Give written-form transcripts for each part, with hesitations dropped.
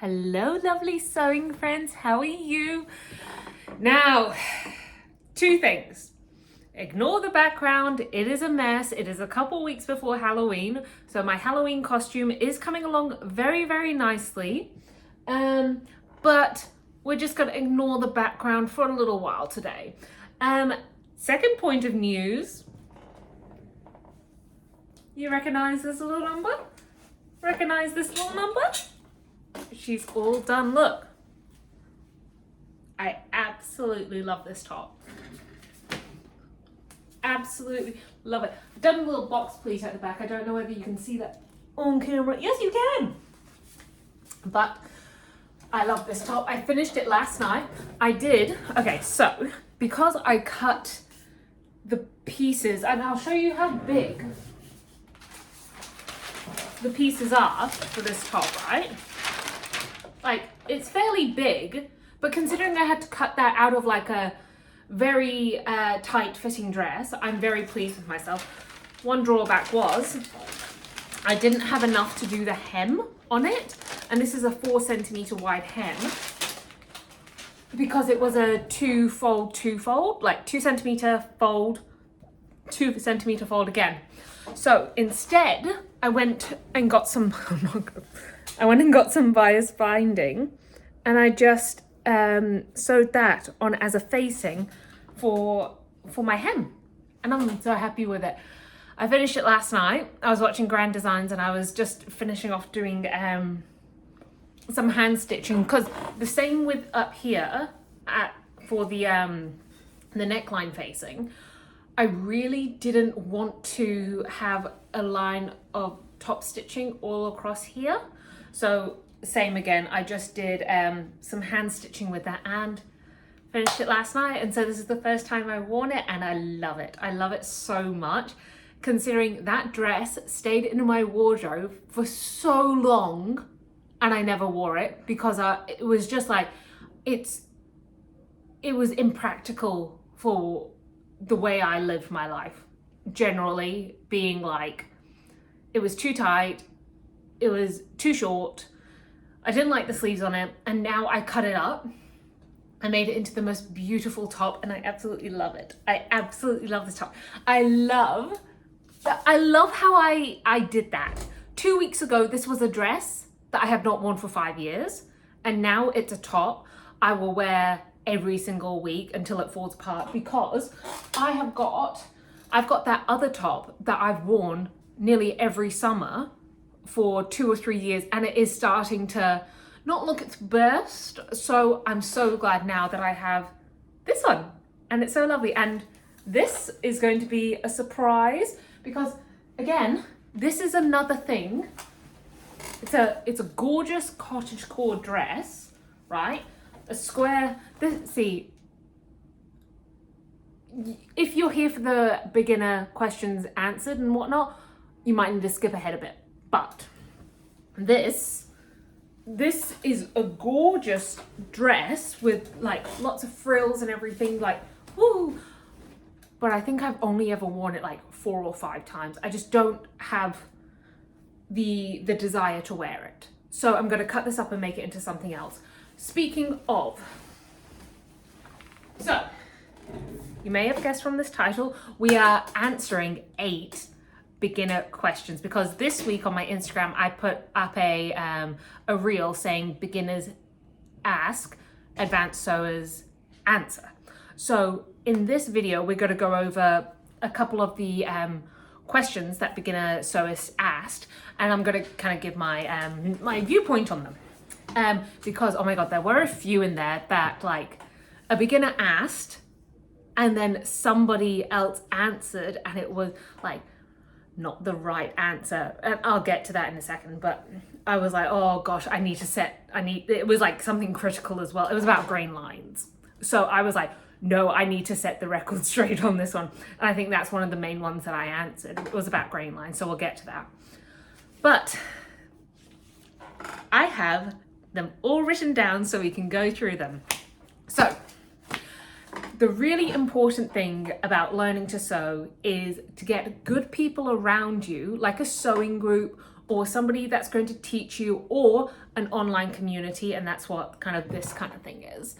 Hello, lovely sewing friends. How are you? Now, two things. Ignore the background. It is a mess. It is a couple weeks before Halloween. So my Halloween costume is coming along very, very nicely. But we're just going to ignore the background for a little while today. Second point of news. You recognize this little number? Recognize this little number? She's all done. Look, I absolutely love this top. Absolutely love it. I've done a little box pleat at the back. I don't know whether you can see that on camera. Yes, you can. But I love this top. I finished it last night. Okay, so because I cut the pieces, and I'll show you how big the pieces are for this top, right? Like, it's fairly big, but considering I had to cut that out of like a very tight fitting dress, I'm very pleased with myself. One drawback was I didn't have enough to do the hem on it, and this is a 4 centimeter wide hem because it was a two fold, like 2 centimeter fold, 2 centimeter fold again. So instead, I went and got some bias binding, and I just sewed that on as a facing for my hem, and I'm so happy with it. I finished it last night. I was watching Grand Designs and I was just finishing off doing some hand stitching, because the same with up here for the neckline facing, I really didn't want to have a line of top stitching all across here. So same again, I just did some hand stitching with that and finished it last night. And so this is the first time I've worn it, and I love it. I love it so much, considering that dress stayed in my wardrobe for so long and I never wore it because it was just like, it was impractical for the way I lived my life. Generally being like, it was too tight, it was too short, I didn't like the sleeves on it, and now I cut it up. I made it into the most beautiful top, and I absolutely love it. I absolutely love this top. I love how I did that. 2 weeks ago, this was a dress that I have not worn for 5 years, and now it's a top I will wear every single week until it falls apart, because I've got that other top that I've worn nearly every summer for 2 or 3 years, and it is starting to not look its best. So I'm so glad now that I have this one, and it's so lovely. And this is going to be a surprise because, again, this is another thing. It's a gorgeous cottagecore dress, right? A square. See, if you're here for the beginner questions answered and whatnot, you might need to skip ahead a bit. But this is a gorgeous dress with like lots of frills and everything, like, woo. But I think I've only ever worn it like 4 or 5 times. I just don't have the desire to wear it. So I'm going to cut this up and make it into something else. Speaking of, so you may have guessed from this title, we are answering 8 beginner questions, because this week on my Instagram I put up a reel saying beginners ask, advanced sewers answer. So in this video we're going to go over a couple of the questions that beginner sewers asked, and I'm going to kind of give my my viewpoint on them, because oh my god, there were a few in there that like a beginner asked and then somebody else answered, and it was like not the right answer, and I'll get to that in a second. But I was like, oh gosh, it was like something critical as well. It was about grain lines, so I was like, no, I need to set the record straight on this one. And I think that's one of the main ones that I answered. It was about grain lines, so we'll get to that. But I have them all written down so we can go through them. So the really important thing about learning to sew is to get good people around you, like a sewing group or somebody that's going to teach you, or an online community, and that's what kind of this kind of thing is.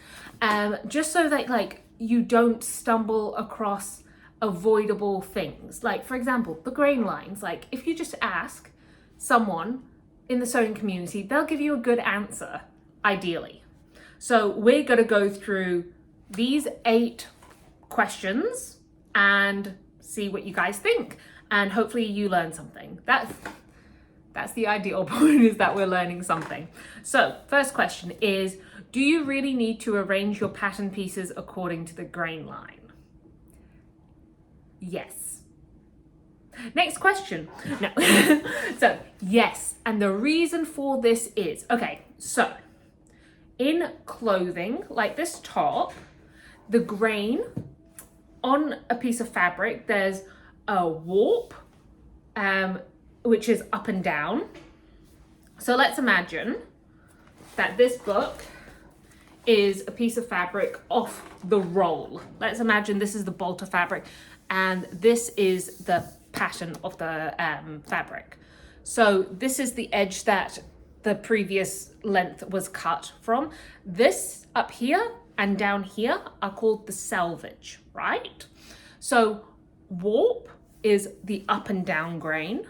Just so that like you don't stumble across avoidable things. Like for example, the grain lines. Like if you just ask someone in the sewing community, they'll give you a good answer, ideally. So we're gonna go through these 8 questions and see what you guys think, and hopefully you learn something. That's the ideal point, is that we're learning something. So first question is, do you really need to arrange your pattern pieces according to the grain line? Yes. Next question. No. So yes, and the reason for this is, okay, so in clothing like this top, the grain on a piece of fabric, there's a warp, which is up and down. So let's imagine that this book is a piece of fabric off the roll. Let's imagine this is the bolt of fabric and this is the pattern of the fabric. So this is the edge that the previous length was cut from. This up here and down here are called the selvage, right? So warp is the up and down grain.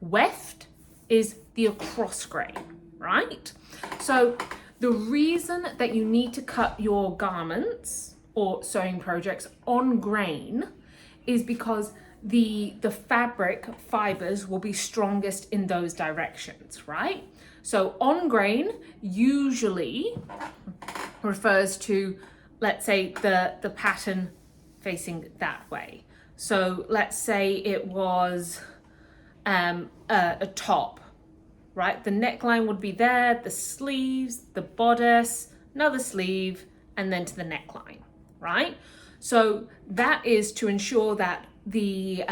Weft is the across grain, right? So the reason that you need to cut your garments or sewing projects on grain is because the fabric fibers will be strongest in those directions, right? So on grain usually refers to, let's say, the pattern facing that way. So let's say it was a top, right? The neckline would be there, the sleeves, the bodice, another sleeve, and then to the neckline, right? So that is to ensure that the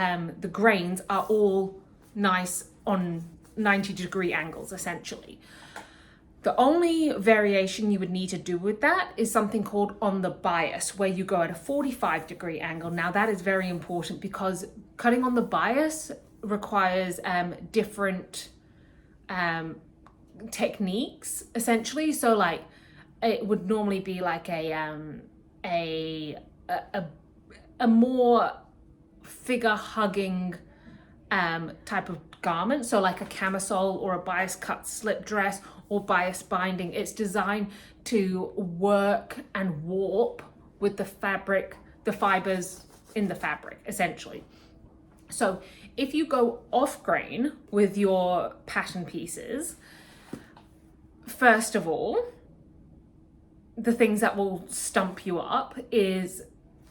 grains are all nice on 90-degree angles, essentially. The only variation you would need to do with that is something called on the bias, where you go at a 45-degree angle. Now that is very important because cutting on the bias requires different techniques, essentially. So like it would normally be like a more figure hugging type of garment, so like a camisole or a bias cut slip dress or bias binding. It's designed to work and warp with the fabric, the fibers in the fabric, essentially. So if you go off grain with your pattern pieces, first of all, the things that will stump you up is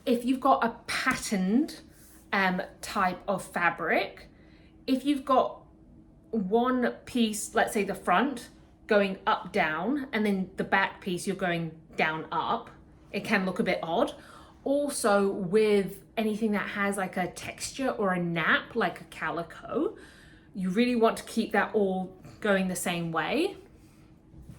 if you've got a patterned type of fabric, if you've got one piece, let's say the front, going up, down, and then the back piece, you're going down, up, it can look a bit odd. Also with anything that has like a texture or a nap, like a calico, you really want to keep that all going the same way.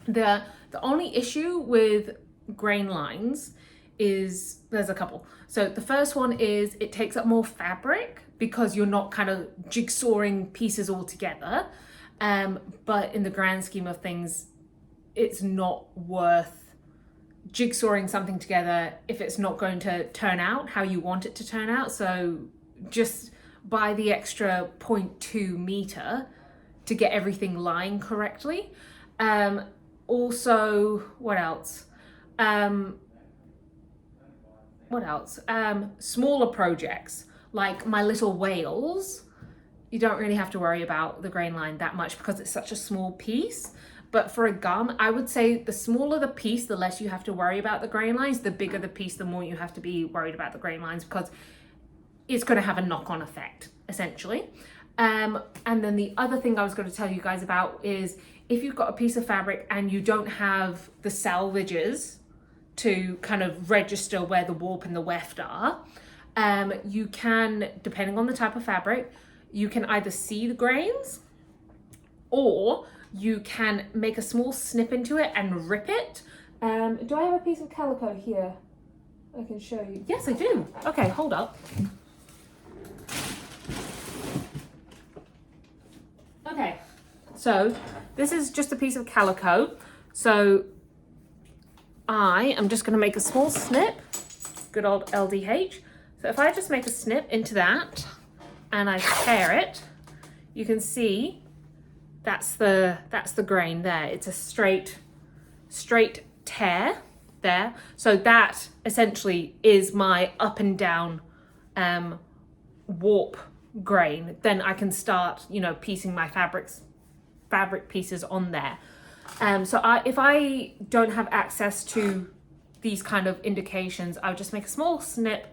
The only issue with grain lines is, there's a couple. So the first one is it takes up more fabric because you're not kind of jigsawing pieces all together. But in the grand scheme of things, it's not worth jigsawing something together if it's not going to turn out how you want it to turn out. So just buy the extra 0.2 meter to get everything lying correctly. Also, what else? Smaller projects like my little whales, you don't really have to worry about the grain line that much because it's such a small piece. But for a garment, I would say the smaller the piece, the less you have to worry about the grain lines. The bigger the piece, the more you have to be worried about the grain lines because it's going to have a knock-on effect, essentially. And then the other thing I was going to tell you guys about is if you've got a piece of fabric and you don't have the salvages to kind of register where the warp and the weft are, you can, depending on the type of fabric, you can either see the grains or you can make a small snip into it and rip it. Do I have a piece of calico here? I can show you. Yes, I do. Okay, hold up. Okay, So this is just a piece of calico. So I am just going to make a small snip, good old LDH. So if I just make a snip into that and I tear it, you can see that's the grain there. It's a straight tear there. So that essentially is my up and down warp grain. Then I can start, you know, piecing my fabric pieces on there. So if I don't have access to these kind of indications, I'll just make a small snip,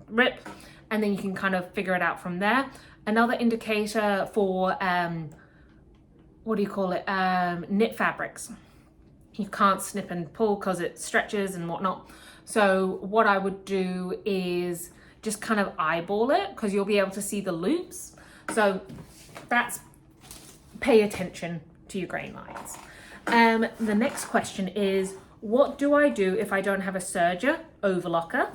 rip, and then you can kind of figure it out from there. Another indicator for, what do you call it? Knit fabrics. You can't snip and pull because it stretches and whatnot. So what I would do is just kind of eyeball it, because you'll be able to see the loops. So that's, pay attention to your grain lines. The next question is, what do I do if I don't have a serger overlocker?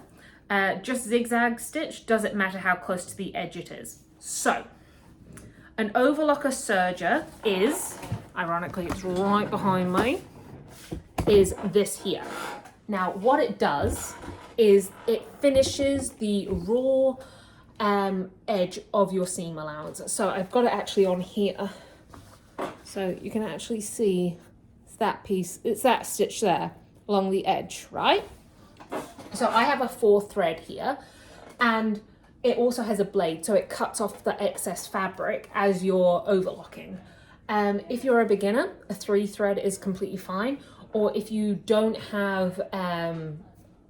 Just zigzag stitch, does it matter how close to the edge it is? So, an overlocker serger is, ironically it's right behind me, is this here. Now what it does is it finishes the raw edge of your seam allowance. So I've got it actually on here. So you can actually see it's that piece, it's that stitch there along the edge, right? So I have a 4 thread here, and it also has a blade, so it cuts off the excess fabric as you're overlocking. If you're a beginner, a 3 thread is completely fine. Or if you don't have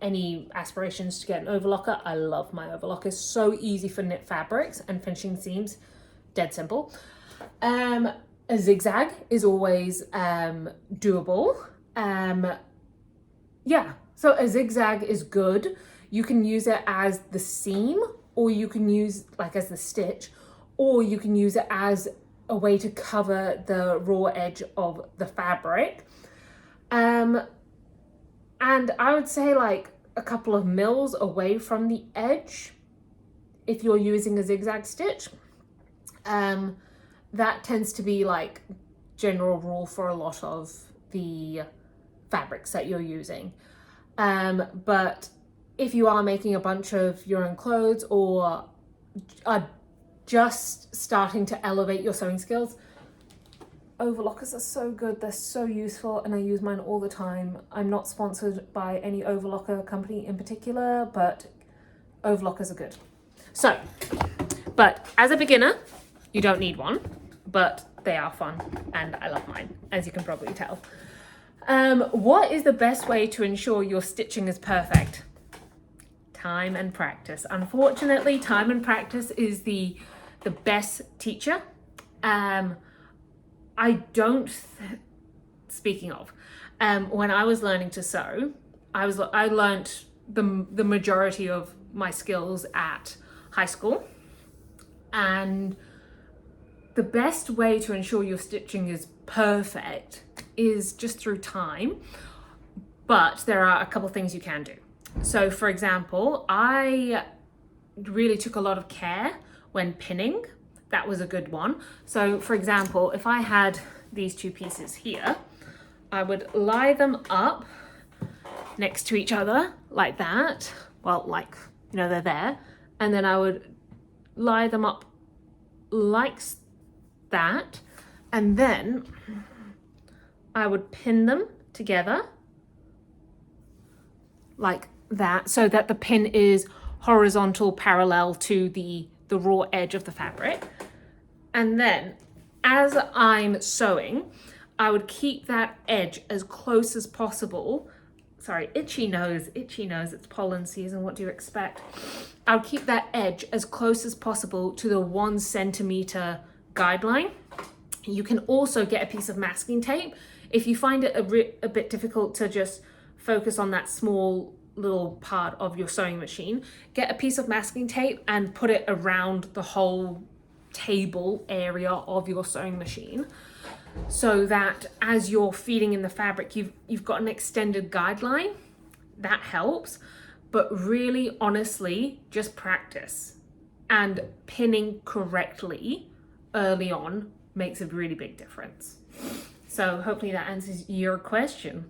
any aspirations to get an overlocker, I love my overlocker. It's so easy for knit fabrics and finishing seams, dead simple. A zigzag is always doable. Yeah, so a zigzag is good. You can use it as the seam, or you can use like as the stitch, or you can use it as a way to cover the raw edge of the fabric. And I would say like a couple of mils away from the edge if you're using a zigzag stitch. That tends to be like general rule for a lot of the fabrics that you're using. But if you are making a bunch of your own clothes or are just starting to elevate your sewing skills, overlockers are so good, they're so useful, and I use mine all the time. I'm not sponsored by any overlocker company in particular, but overlockers are good. So, but as a beginner, you don't need one, but they are fun, and I love mine, as you can probably tell. What is the best way to ensure your stitching is perfect? Time and practice. Unfortunately, time and practice is the best teacher. Speaking of, when I was learning to sew, I learnt the majority of my skills at high school, and the best way to ensure your stitching is perfect is just through time, but there are a couple things you can do. So for example, I really took a lot of care when pinning. That was a good one. So for example, if I had these 2 pieces here, I would lie them up next to each other like that. Well, like, you know, they're there. And then I would lie them up like that. And then I would pin them together like that, so that the pin is horizontal parallel to the raw edge of the fabric. And then as I'm sewing, I would keep that edge as close as possible. Sorry, itchy nose, it's pollen season, what do you expect? I would keep that edge as close as possible to the 1 centimeter guideline. You can also get a piece of masking tape. If you find it a bit difficult to just focus on that small little part of your sewing machine, get a piece of masking tape and put it around the whole table area of your sewing machine, so that as you're feeding in the fabric, you've got an extended guideline. That helps. But really, honestly, just practice, and pinning correctly early on makes a really big difference. So hopefully that answers your question.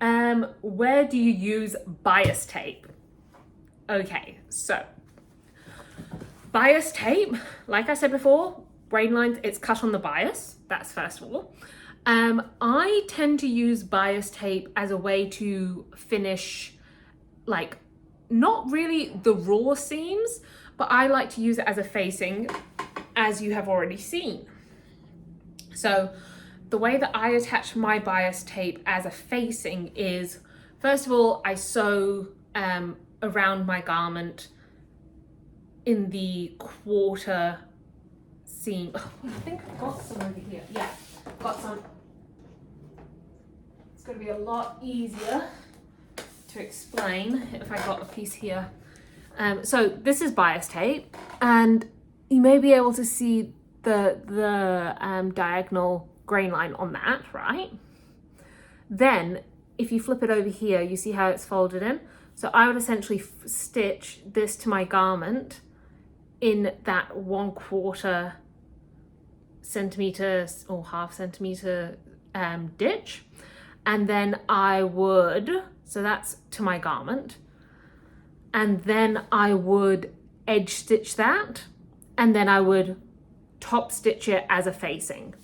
Where do you use bias tape? Okay, so bias tape, like I said before, braid lines, it's cut on the bias. That's first of all. I tend to use bias tape as a way to finish, like, not really the raw seams, but I like to use it as a facing, as you have already seen. So the way that I attach my bias tape as a facing is, first of all, I sew around my garment in the quarter seam. Oh, I think I've got some over here. Yeah, got some. It's going to be a lot easier to explain if I got a piece here. So this is bias tape, and you may be able to see the diagonal grain line on that, right? Then if you flip it over here, you see how it's folded in. So I would essentially stitch this to my garment in that 1/4 centimeter or ½ centimeter ditch, and then I would, so that's to my garment, and then I would edge stitch that, and then I would top stitch it as a facing.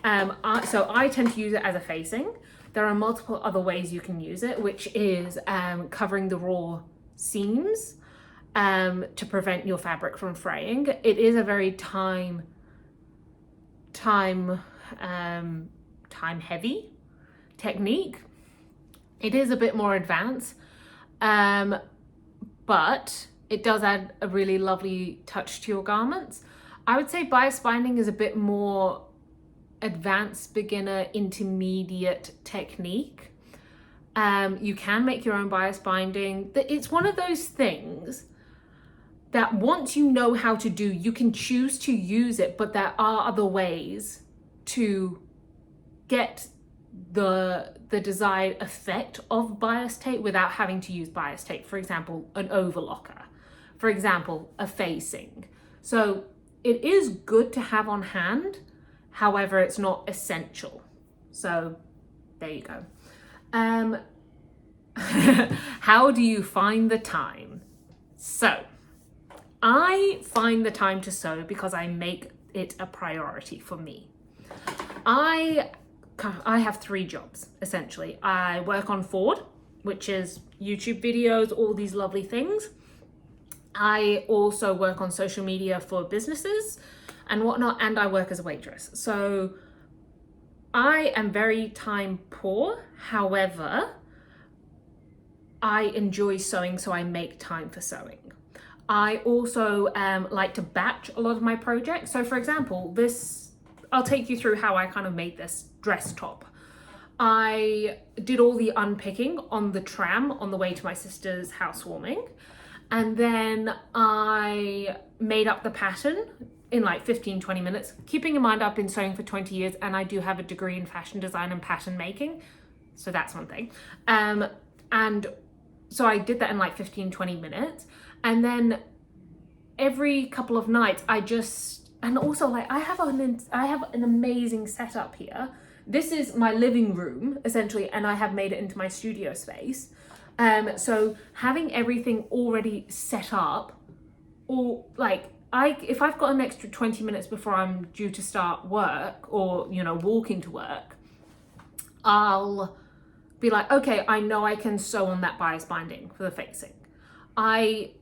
So I tend to use it as a facing. There are multiple other ways you can use it, which is covering the raw seams to prevent your fabric from fraying. It is a very time heavy technique. It is a bit more advanced, but it does add a really lovely touch to your garments. I would say bias binding is a bit more advanced, beginner, intermediate technique. You can make your own bias binding. It's one of those things that once you know how to do, you can choose to use it, but there are other ways to get the desired effect of bias tape without having to use bias tape. For example, an overlocker. For example, a facing. So it is good to have on hand. However, it's not essential. So there you go. How do you find the time? So I find the time to sew because I make it a priority for me. I have 3 jobs, essentially. I work on Ford, which is YouTube videos, all these lovely things. I also work on social media for businesses and whatnot, and I work as a waitress. So I am very time poor. However, I enjoy sewing, so I make time for sewing. I also like to batch a lot of my projects. So for example, I'll take you through how I kind of made this dress top. I did all the unpicking on the tram on the way to my sister's housewarming. And then I made up the pattern in like 15-20 minutes. Keeping in mind I've been sewing for 20 years and I do have a degree in fashion design and pattern making. So that's one thing. And so I did that in like 15-20 minutes. And then every couple of nights and also like I have an amazing setup here. This is my living room essentially, and I have made it into my studio space. So having everything already set up, or like if I've got an extra 20 minutes before I'm due to start work or, walking to work, I'll be like, okay, I know I can sew on that bias binding for the facing. I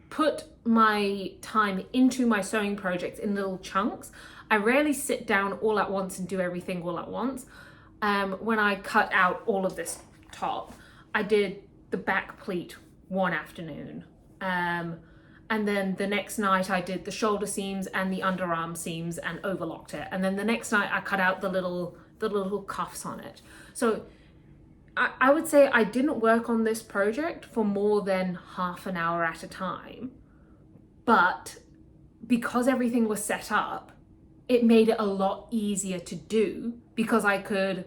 put my time into my sewing projects in little chunks. I rarely sit down all at once and do everything all at once. When I cut out all of this top, I did the back pleat one afternoon. And then the next night I did the shoulder seams and the underarm seams and overlocked it. And then the next night I cut out the little cuffs on it. So I would say I didn't work on this project for more than half an hour at a time, but because everything was set up, it made it a lot easier to do because I could,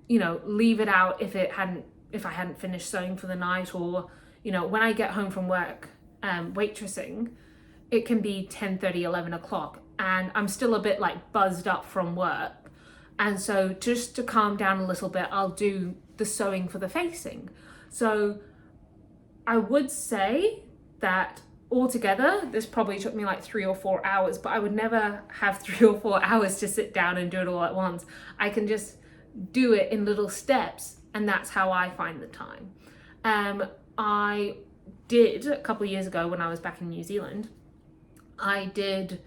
leave it out if I hadn't finished sewing for the night, or, when I get home from work, waitressing, it can be 10:30, 11 o'clock. and I'm still a bit like buzzed up from work. And so just to calm down a little bit, I'll do the sewing for the facing. So I would say that altogether, this probably took me like 3 or 4 hours, but I would never have 3 or 4 hours to sit down and do it all at once. I can just do it in little steps, and that's how I find the time. I did, a couple of years ago when I was back in New Zealand, I did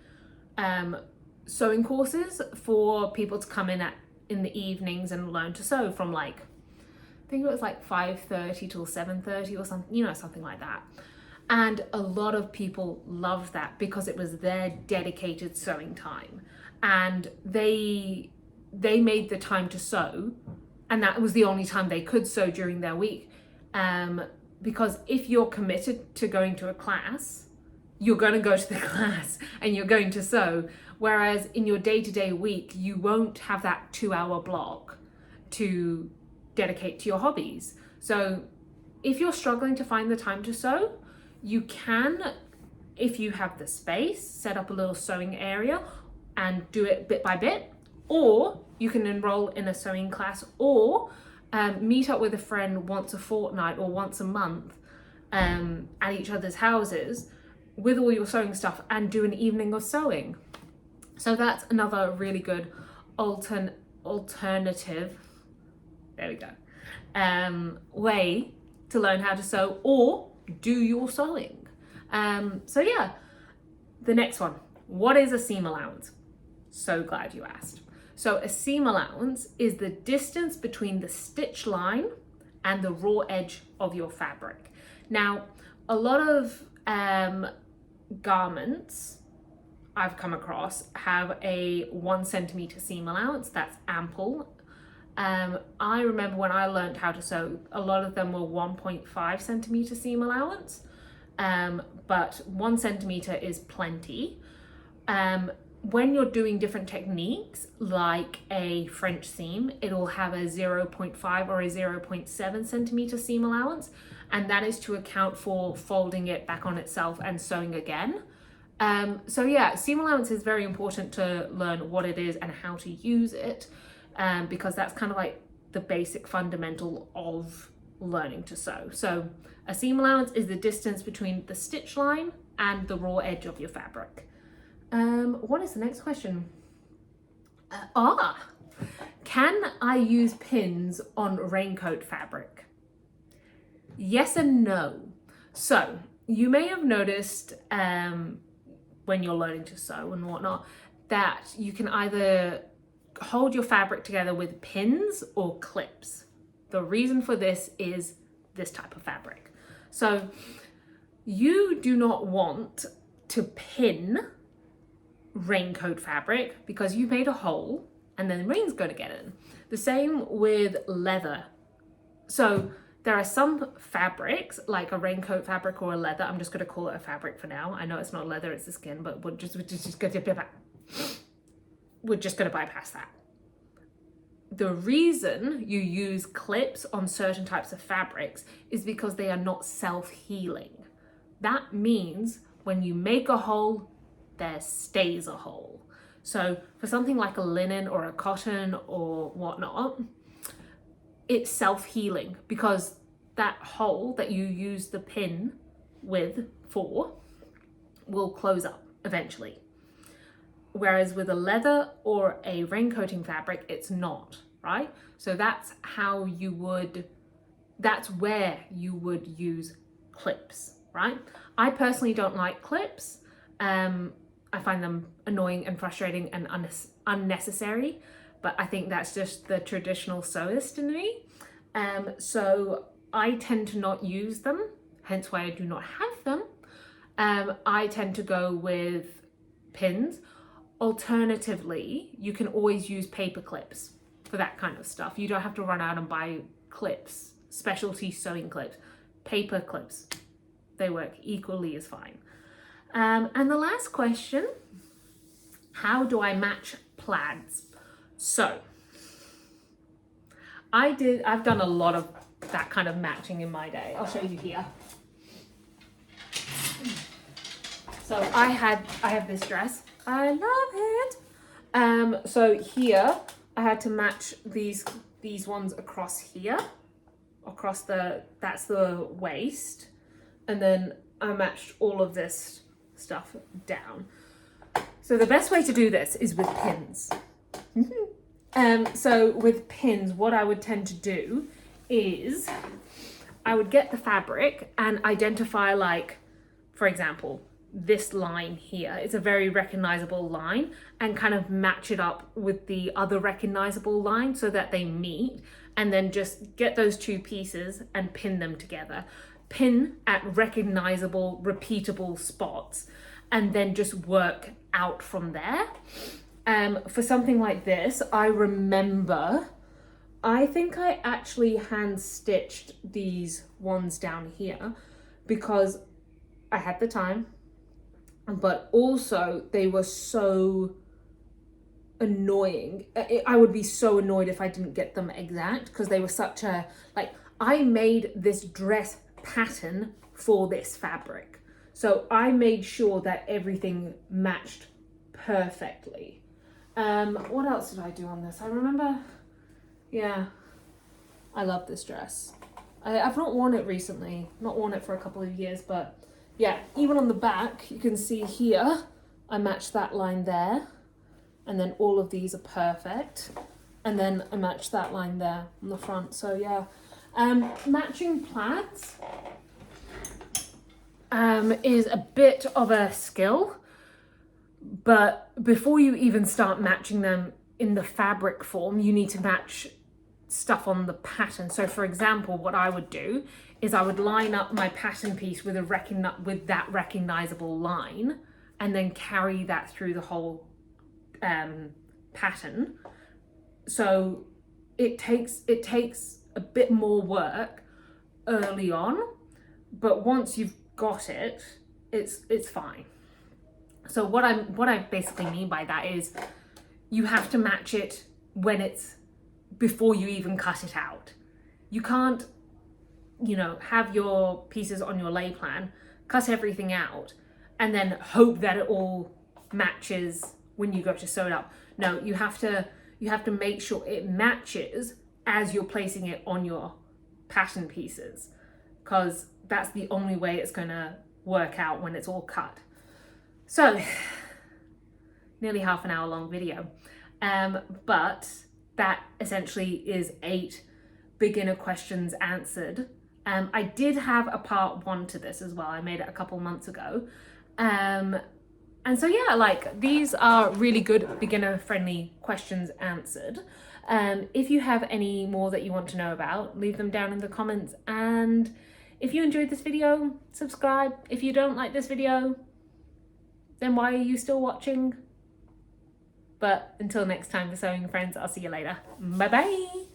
sewing courses for people to come in the evenings and learn to sew from like, I think it was like 5:30 till 7:30 or something, you know, something like that. And a lot of people loved that because it was their dedicated sewing time, and they made the time to sew, and that was the only time they could sew during their week. Because if you're committed to going to a class, you're going to go to the class and you're going to sew. Whereas in your day-to-day week, you won't have that 2-hour block to dedicate to your hobbies. So if you're struggling to find the time to sew, you can, if you have the space, set up a little sewing area and do it bit by bit, or you can enroll in a sewing class, or meet up with a friend once a fortnight or once a month at each other's houses with all your sewing stuff and do an evening of sewing. So that's another really good alternative, there we go, way to learn how to sew or do your sewing. So yeah, the next one, what is a seam allowance? So glad you asked. So a seam allowance is the distance between the stitch line and the raw edge of your fabric. Now, a lot of garments I've come across have a 1 centimeter seam allowance. That's ample. I remember when I learned how to sew, a lot of them were 1.5 centimeter seam allowance, but 1 centimeter is plenty. When you're doing different techniques, like a French seam, it'll have a 0.5 or a 0.7 centimeter seam allowance, and that is to account for folding it back on itself and sewing again. So yeah, seam allowance is very important to learn what it is and how to use it, because that's kind of like the basic fundamental of learning to sew. So a seam allowance is the distance between the stitch line and the raw edge of your fabric. What is the next question? Can I use pins on raincoat fabric? Yes and no. So you may have noticed when you're learning to sew and whatnot that you can either hold your fabric together with pins or clips. The reason for this is this type of fabric. So you do not want to pin raincoat fabric because you made a hole and then rain's going to get in. The same with leather. So there are some fabrics like a raincoat fabric or a leather. I'm just going to call it a fabric for now. I know it's not leather, it's the skin, but we're just going to bypass that. The reason you use clips on certain types of fabrics is because they are not self-healing. That means when you make a hole, there stays a hole. So for something like a linen or a cotton or whatnot, it's self-healing because that hole that you use the pin for will close up eventually. Whereas with a leather or a raincoating fabric, it's not, right? So that's where you would use clips, right? I personally don't like clips. I find them annoying and frustrating and unnecessary, but I think that's just the traditional sewist in me. So I tend to not use them, hence why I do not have them. I tend to go with pins. Alternatively, you can always use paper clips for that kind of stuff. You don't have to run out and buy clips, specialty sewing clips. Paper clips, they work equally as fine. And the last question, how do I match plaids? So I've done a lot of that kind of matching in my day. I'll show you here. So I have this dress. I love it. So here I had to match these ones across here, across that's the waist, and then I matched all of this stuff down. So the best way to do this is with pins. So with pins, what I would tend to do is I would get the fabric and identify, like, for example, this line here. It's a very recognizable line, and kind of match it up with the other recognizable line so that they meet, and then just get those two pieces and pin them together. Pin at recognizable, repeatable spots, and then just work out from there. For something like this, I remember, I think I actually hand stitched these ones down here because I had the time, but also they were so annoying. I would be so annoyed if I didn't get them exact, because they were such a, like, I made this dress pattern for this fabric. So I made sure that everything matched perfectly. What else did I do on this? I remember, yeah, I love this dress. I've not worn it recently, not worn it for a couple of years, but yeah, even on the back, you can see here, I matched that line there, and then all of these are perfect. And then I matched that line there on the front. So yeah, matching plaids is a bit of a skill, but before you even start matching them in the fabric form, you need to match stuff on the pattern. So for example, what I would do is I would line up my pattern piece with that recognizable line, and then carry that through the whole pattern. So it takes a bit more work early on, but once you've got it, it's fine. So what I basically mean by that is you have to match it when it's before you even cut it out. You can't, you know, have your pieces on your lay plan, cut everything out, and then hope that it all matches when you go to sew it up. No, you have to make sure it matches as you're placing it on your pattern pieces, because that's the only way it's gonna work out when it's all cut. So, nearly half an hour long video, but that essentially is 8 beginner questions answered. I did have a part 1 to this as well. I made it a couple months ago. And so yeah, like, these are really good beginner friendly questions answered. If you have any more that you want to know about, leave them down in the comments. And if you enjoyed this video, subscribe. If you don't like this video, then why are you still watching? But until next time, for sewing friends, I'll see you later. Bye bye.